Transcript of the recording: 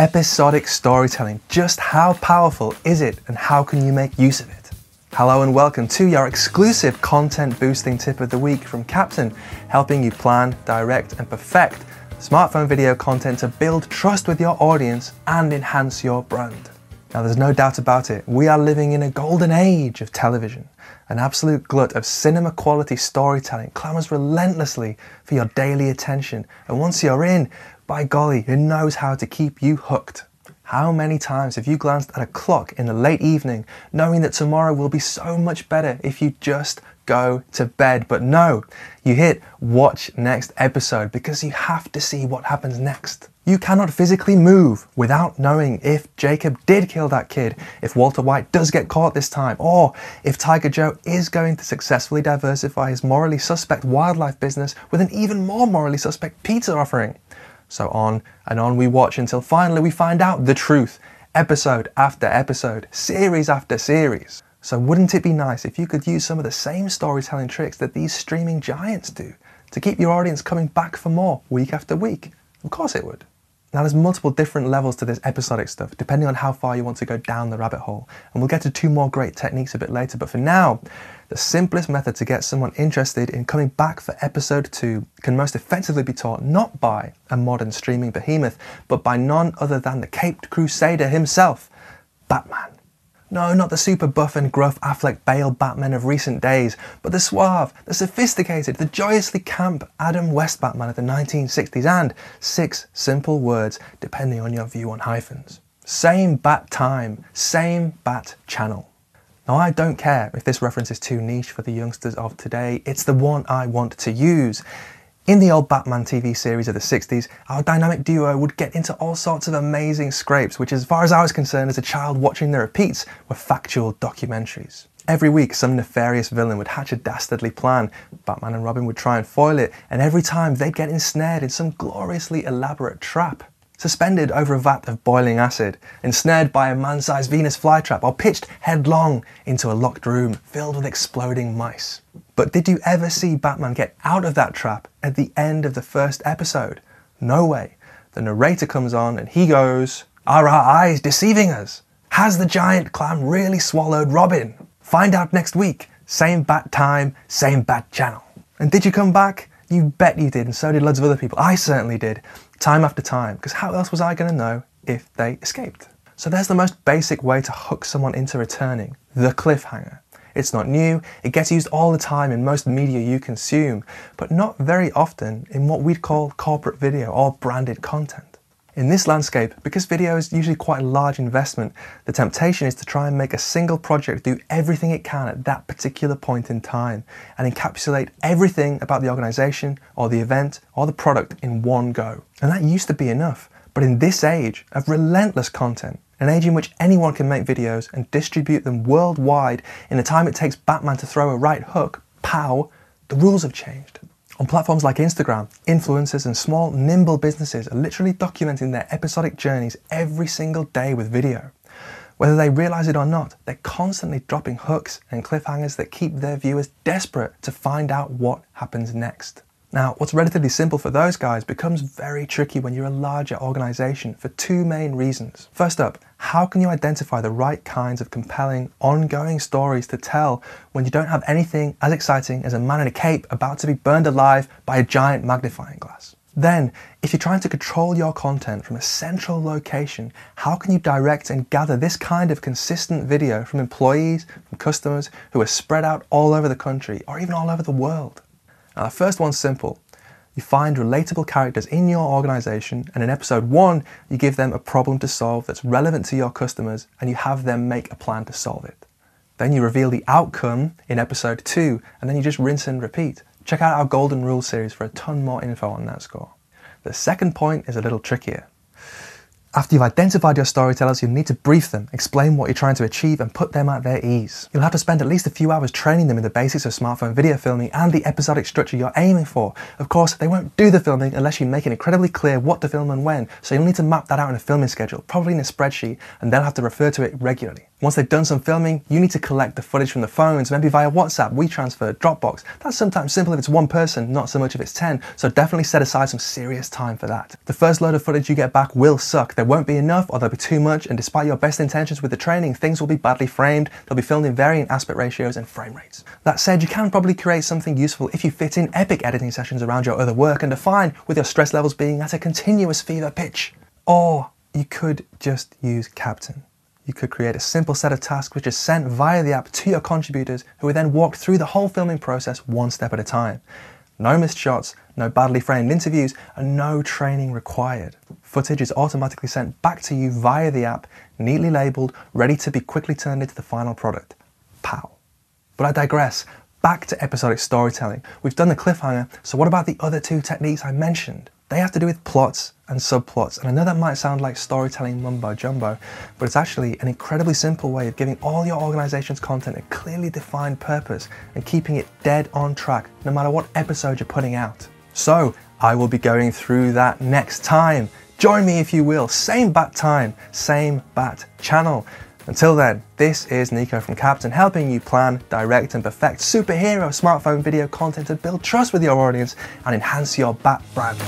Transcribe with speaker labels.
Speaker 1: Episodic storytelling. Just how powerful is it and how can you make use of it? Hello and welcome to your exclusive content boosting tip of the week from Captain, helping you plan, direct and perfect smartphone video content to build trust with your audience and enhance your brand. Now there's no doubt about it, we are living in a golden age of television. An absolute glut of cinema quality storytelling clamours relentlessly for your daily attention, and once you're in, by golly, it knows how to keep you hooked. How many times have you glanced at a clock in the late evening knowing that tomorrow will be so much better if you just go to bed? But no, you hit watch next episode because you have to see what happens next. You cannot physically move without knowing if Jacob did kill that kid, if Walter White does get caught this time, or if Tiger Joe is going to successfully diversify his morally suspect wildlife business with an even more morally suspect pizza offering. So on and on we watch until finally we find out the truth, episode after episode, series after series. So wouldn't it be nice if you could use some of the same storytelling tricks that these streaming giants do to keep your audience coming back for more week after week? Of course it would. Now there's multiple different levels to this episodic stuff depending on how far you want to go down the rabbit hole, and we'll get to two more great techniques a bit later, but for now, the simplest method to get someone interested in coming back for episode 2 can most effectively be taught not by a modern streaming behemoth, but by none other than the Caped Crusader himself, Batman. No, not the super buff and gruff Affleck Bale Batman of recent days, but the suave, the sophisticated, the joyously camp Adam West Batman of the 1960s, and 6 simple words depending on your view on hyphens. Same bat time, same bat channel. Now I don't care if this reference is too niche for the youngsters of today, it's the one I want to use. In the old Batman TV series of the 60s, our dynamic duo would get into all sorts of amazing scrapes, which as far as I was concerned as a child watching the repeats were factual documentaries. Every week some nefarious villain would hatch a dastardly plan, Batman and Robin would try and foil it, and every time they'd get ensnared in some gloriously elaborate trap. Suspended over a vat of boiling acid, ensnared by a man-sized Venus flytrap, or pitched headlong into a locked room filled with exploding mice. But did you ever see Batman get out of that trap at the end of the first episode? No way. The narrator comes on and he goes, "Are our eyes deceiving us? Has the giant clam really swallowed Robin? Find out next week. Same bat time, same bat channel." And did you come back? You bet you did, and so did loads of other people. I certainly did, time after time, because how else was I going to know if they escaped? So there's the most basic way to hook someone into returning, the cliffhanger. It's not new, it gets used all the time in most media you consume, but not very often in what we'd call corporate video or branded content. In this landscape, because video is usually quite a large investment, the temptation is to try and make a single project do everything it can at that particular point in time and encapsulate everything about the organization or the event or the product in one go. And that used to be enough, but in this age of relentless content, an age in which anyone can make videos and distribute them worldwide in the time it takes Batman to throw a right hook, pow, the rules have changed. On platforms like Instagram, influencers and small, nimble businesses are literally documenting their episodic journeys every single day with video. Whether they realize it or not, they're constantly dropping hooks and cliffhangers that keep their viewers desperate to find out what happens next. Now, what's relatively simple for those guys becomes very tricky when you're a larger organization for two main reasons. First up, how can you identify the right kinds of compelling, ongoing stories to tell when you don't have anything as exciting as a man in a cape about to be burned alive by a giant magnifying glass? Then, if you're trying to control your content from a central location, how can you direct and gather this kind of consistent video from employees, from customers who are spread out all over the country or even all over the world? Now the first one's simple. You find relatable characters in your organization, and in episode 1 you give them a problem to solve that's relevant to your customers and you have them make a plan to solve it. Then you reveal the outcome in episode 2 and then you just rinse and repeat. Check out our Golden Rule series for a ton more info on that score. The second point is a little trickier. After you've identified your storytellers, you'll need to brief them, explain what you're trying to achieve and put them at their ease. You'll have to spend at least a few hours training them in the basics of smartphone video filming and the episodic structure you're aiming for. Of course, they won't do the filming unless you make it incredibly clear what to film and when, so you'll need to map that out in a filming schedule, probably in a spreadsheet, and they'll have to refer to it regularly. Once they've done some filming, you need to collect the footage from the phones, maybe via WhatsApp, WeTransfer, Dropbox. That's sometimes simple if it's one person, not so much if it's 10, so definitely set aside some serious time for that. The first load of footage you get back will suck. There won't be enough or there'll be too much, and despite your best intentions with the training, things will be badly framed, they'll be filmed in varying aspect ratios and frame rates. That said, you can probably create something useful if you fit in epic editing sessions around your other work and are fine with your stress levels being at a continuous fever pitch. Or you could just use Captain. You could create a simple set of tasks which is sent via the app to your contributors, who will then walk through the whole filming process one step at a time. No missed shots, no badly framed interviews, and no training required. Footage is automatically sent back to you via the app, neatly labelled, ready to be quickly turned into the final product. Pow. But I digress. Back to episodic storytelling. We've done the cliffhanger, so what about the other two techniques I mentioned? They have to do with plots and subplots, and I know that might sound like storytelling mumbo jumbo, but it's actually an incredibly simple way of giving all your organization's content a clearly defined purpose and keeping it dead on track no matter what episode you're putting out. So I will be going through that next time. Join me if you will, same bat time, same bat channel. Until then, this is Nico from Captain, helping you plan, direct and perfect superhero smartphone video content to build trust with your audience and enhance your bat brand.